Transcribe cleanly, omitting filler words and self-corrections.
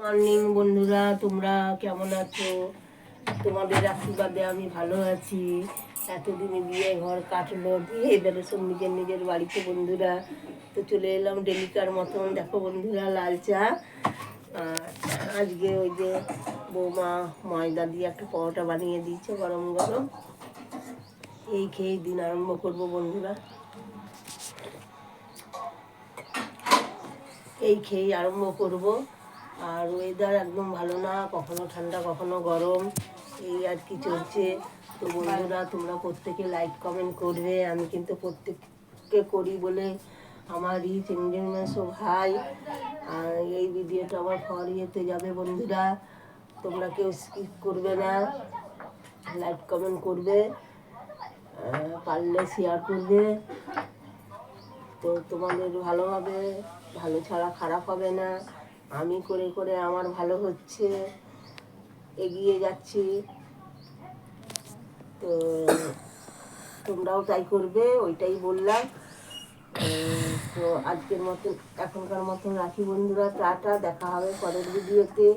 Morning বন্ধুরা, তোমরা কেমন আছো? তোমাদের আশীর্বাদে আমি ভালো আছি। এতদিনে বিয়ে ঘর কাটলো, দিয়ে এবারে সব নিজের নিজের বাড়িতে বন্ধুরা। তো চলে এলাম ডেলিকার মতন। দেখো বন্ধুরা, লাল চা। আজকে ওই যে বৌমা ময়দা দিয়ে একটা পরোটা বানিয়ে দিয়েছে গরম গরম। এই খেয়ে দিন আরম্ভ করবো বন্ধুরা, এই খেয়েই আরম্ভ করব। আর ওয়েদার একদম ভালো না, কখনো ঠান্ডা কখনো গরম, এই আর কি চলছে। তো বন্ধুরা, তোমরা প্রত্যেকে লাইক কমেন্ট করবে। আমি কিন্তু প্রত্যেককে করি বলে আমার রিচ এঙ্গেজমেন্ট সব হাই। আর এই ভিডিওটা আমার ফর ইয়েতে যাবে বন্ধুরা, তোমরা কেউ স্কিপ করবে না, লাইক কমেন্ট করবে, পারলে শেয়ার করবে। তো তোমাদের ভালো হবে, ভালো ছাড়া খারাপ হবে না। আমি করে করে আমার ভালো হচ্ছে, এগিয়ে যাচ্ছি। তো তোমরাও তাই করবে, ওইটাই বললাম। তো আজকের মতন, এখনকার মতন রাখি বন্ধুরা, টাটা। দেখা হবে পরের ভিডিওতে।